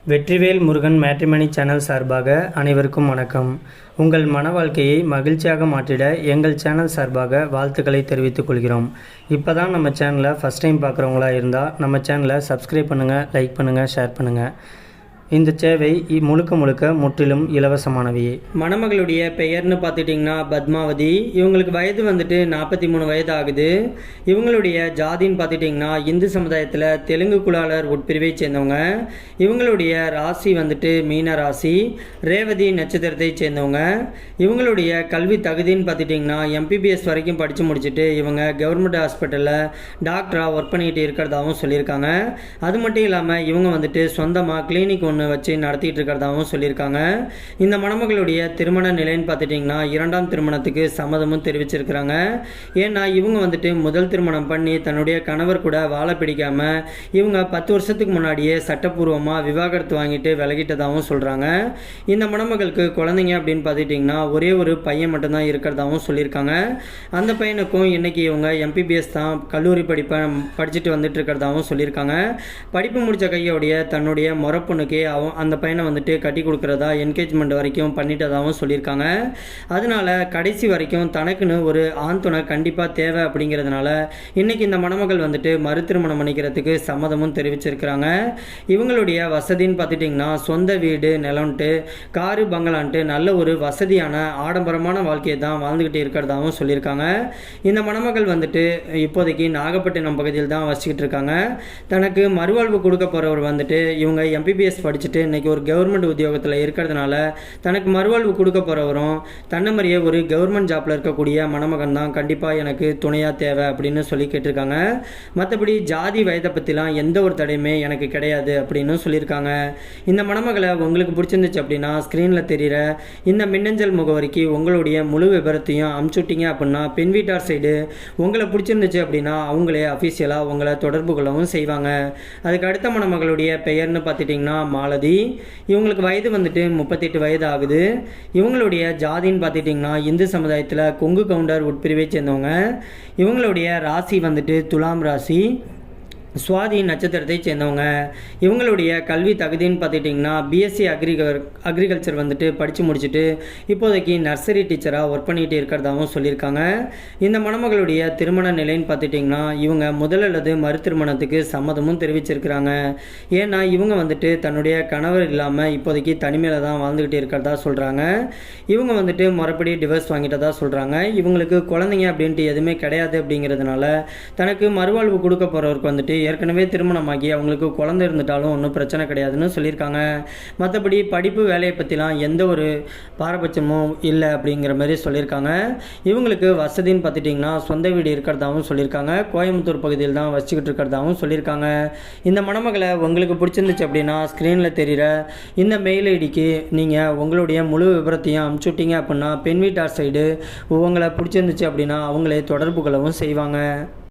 Vetrivel Murugan matrimony channel சார்பாக அனைவருக்கும் வணக்கம். உங்கள் மன வாழ்க்கையை மகிழ்ச்சியாக மாற்றிட எங்கள் சேனல் சார்பாக வாழ்த்துக்களை தெரிவித்துக் கொள்கிறோம். இப்போ தான் நம்ம சேனலை ஃபஸ்ட் டைம் பார்க்குறவங்களா இருந்தால் நம்ம சேனலை சப்ஸ்கிரைப் பண்ணுங்கள், லைக் பண்ணுங்கள், ஷேர் பண்ணுங்கள். இந்த சேவை முழுக்க முற்றிலும் இலவசமானவையே. மணமகளுடைய பெயர்னு பார்த்துட்டிங்கன்னா பத்மாவதி. இவங்களுக்கு வயது வந்துட்டு 43 வயது ஆகுது. இவங்களுடைய ஜாதின்னு பார்த்துட்டிங்கன்னா இந்து சமுதாயத்தில் தெலுங்கு குலாளர் உட்பிரிவை சேர்ந்தவங்க. இவங்களுடைய ராசி வந்துட்டு மீன ராசி, ரேவதி நட்சத்திரத்தை சேர்ந்தவங்க. இவங்களுடைய கல்வி தகுதின்னு பார்த்துட்டிங்கன்னா MBBS வரைக்கும் படித்து முடிச்சுட்டு இவங்க கவர்மெண்ட் ஹாஸ்பிட்டலில் டாக்டராக ஒர்க் பண்ணிகிட்டு இருக்கிறதாகவும் சொல்லியிருக்காங்க. அது மட்டும் இல்லாமல் இவங்க வந்துட்டு சொந்தமாக கிளினிக் ஒன்று வச்சு நடத்திட்டு இருக்கிறதாகவும் சொல்லியிருக்காங்க. இந்த மணமகளுடைய திருமண நிலைன்னு பார்த்துட்டிங்கன்னா 2ஆம் திருமணத்துக்கு சம்மதமும் தெரிவிச்சிருக்கிறாங்க. ஏன்னா இவங்க வந்துட்டு முதல் திருமணம் பண்ணி தன்னுடைய கணவர் கூட வாழ பிடிக்காமல் இவங்க 10 வருஷத்துக்கு முன்னாடியே சட்டப்பூர்வமாக விவாகரத்து வாங்கிட்டு விலகிட்டதாகவும் சொல்கிறாங்க. இந்த மணமகளுக்கு குழந்தைங்க அப்படின்னு பார்த்துட்டிங்கன்னா ஒரே ஒரு பையன் மட்டும்தான் இருக்கிறதாகவும் சொல்லியிருக்காங்க. அந்த பையனுக்கும் இன்றைக்கி இவங்க MBBS தான் கல்லூரி படிப்பை படிச்சுட்டு வந்துட்டு இருக்கிறதாகவும் சொல்லியிருக்காங்க. படிப்பு முடித்த கையோடைய தன்னுடைய முறப்பொண்ணுக்கு அந்த பையனை வந்துட்டு கட்டி கொடுக்குறதா என்கேஜ்மெண்ட் வரைக்கும் பண்ணிட்டதாகவும் சொல்லியிருக்காங்க. அதனால கடைசி வரைக்கும் தனக்குன்னு ஒரு ஆண் துணை கண்டிப்பாக தேவை அப்படிங்கிறதுனால இன்றைக்கி இந்த மணமகள் வந்துட்டு மறு திருமணம் பண்ணிக்கிறதுக்கு சம்மதமும் தெரிவிச்சிருக்கிறாங்க. இவங்களுடைய வசதின்னு பார்த்துட்டிங்கன்னா சொந்த வீடு, நிலம்ட்டு, காரு, பங்களான்ட்டு நல்ல ஒரு வசதியான ஆடம்பரமான வாழ்க்கையை தான் வாழ்ந்துக்கிட்டு இருக்கிறதாகவும் சொல்லியிருக்காங்க. இந்த மணமகள் வந்துட்டு இப்போதைக்கு நாகப்பட்டினம் பகுதியில் தான் வசிக்கிட்டு இருக்காங்க. தனக்கு மறுவாழ்வு கொடுக்க போகிறவர் வந்துட்டு இவங்க MBBS படிச்சுட்டு இன்றைக்கி ஒரு கவர்மெண்ட் உத்தியோகத்தில் இருக்கிறதுனால தனக்கு மறுவாழ்வு கொடுக்க போகிறவரும் தன்னை மாதிரியே ஒரு கவர்மெண்ட் ஜாப்பில் இருக்கக்கூடிய மணமகன் தான் கண்டிப்பாக எனக்கு துணையாக தேவை அப்படின்னு சொல்லி கேட்டிருக்காங்க. மற்றபடி ஜாதி வயதை பற்றிலாம் எந்த ஒரு தடையுமே எனக்கு கிடையாது அப்படின்னு சொல்லியிருக்காங்க. இந்த மணமகளை உங்களுக்கு பிடிச்சிருந்துச்சு அப்படின்னா ஸ்க்ரீனில் தெரிகிற இந்த மின்னஞ்சல் முகவரிக்கு உங்களுடைய முழு விவரத்தையும் அமுச்சுட்டிங்க அப்படின்னா பெண் வீட்டார் சைடு உங்களை பிடிச்சிருந்துச்சு அப்படின்னா அவங்களே அஃபீஷியலாக உங்களை தொடர்பு கொள்ளவும் செய்வாங்க. அதுக்கு அடுத்த மணமகளுடைய பெயர்னு பார்த்துட்டிங்கன்னா மாலதி. இவங்களுக்கு வயது வந்துட்டு 38 வயது ஆகுது. இவங்களுடைய ஜாதின்னு பார்த்துட்டிங்கன்னா இந்து சமுதாயத்தில் கொங்கு கவுண்டர் உட்பிரிவை சேர்ந்தவங்க. இவங்களுடைய ராசி வந்துட்டு துலாம் ராசி, சுவாதி நட்சத்திரத்தை சேர்ந்தவங்க. இவங்களுடைய கல்வி தகுதின்னு பார்த்துட்டிங்கன்னா BSc அக்ரிகல்ச்சர் வந்துட்டு படித்து முடிச்சுட்டு இப்போதைக்கு நர்சரி டீச்சராக ஒர்க் பண்ணிகிட்டு இருக்கிறதாகவும் சொல்லியிருக்காங்க. இந்த மணமகளுடைய திருமண நிலைன்னு பார்த்துட்டிங்கன்னா இவங்க முதல் அல்லது மறு திருமணத்துக்கு சம்மதமும் தெரிவிச்சிருக்கிறாங்க. ஏன்னா இவங்க வந்துட்டு தன்னுடைய கணவர் இல்லாமல் இப்போதைக்கு தனிமையில் தான் வாழ்ந்துக்கிட்டு இருக்கிறதா சொல்கிறாங்க. இவங்க வந்துட்டு முறைப்படி டிவோர்ஸ் வாங்கிட்டதா சொல்கிறாங்க. இவங்களுக்கு குழந்தைங்க அப்படின்ட்டு எதுவுமே கிடையாது அப்படிங்கிறதுனால தனக்கு மறுவாழ்வு கொடுக்க போகிறவருக்கு வந்துட்டு ஏற்கனவே திருமணமாகி அவங்களுக்கு குழந்தை இருந்துட்டாலும் ஒன்றும் பிரச்சனை கிடையாதுன்னு சொல்லியிருக்காங்க. மற்றபடி படிப்பு வேலையை பற்றிலாம் எந்த ஒரு பாரபட்சமும் இல்லை அப்படிங்கிற மாதிரி சொல்லியிருக்காங்க. இவங்களுக்கு வசதின்னு பார்த்துட்டிங்கன்னா சொந்த வீடு இருக்கிறதாகவும் சொல்லியிருக்காங்க. கோயம்புத்தூர் பகுதியில் தான் வச்சுக்கிட்டு இருக்கிறதாகவும் சொல்லியிருக்காங்க. இந்த மணமகளை உங்களுக்கு பிடிச்சிருந்துச்சு அப்படின்னா ஸ்க்ரீனில் தெரிகிற இந்த மெயில் ஐடிக்கு நீங்கள் உங்களுடைய முழு விவரத்தையும் அமுச்சுட்டிங்க அப்படின்னா பெண் வீட்டார் சைடு உங்களை பிடிச்சிருந்துச்சு அப்படின்னா அவங்களே தொடர்பு கொள்ளவும் செய்வாங்க.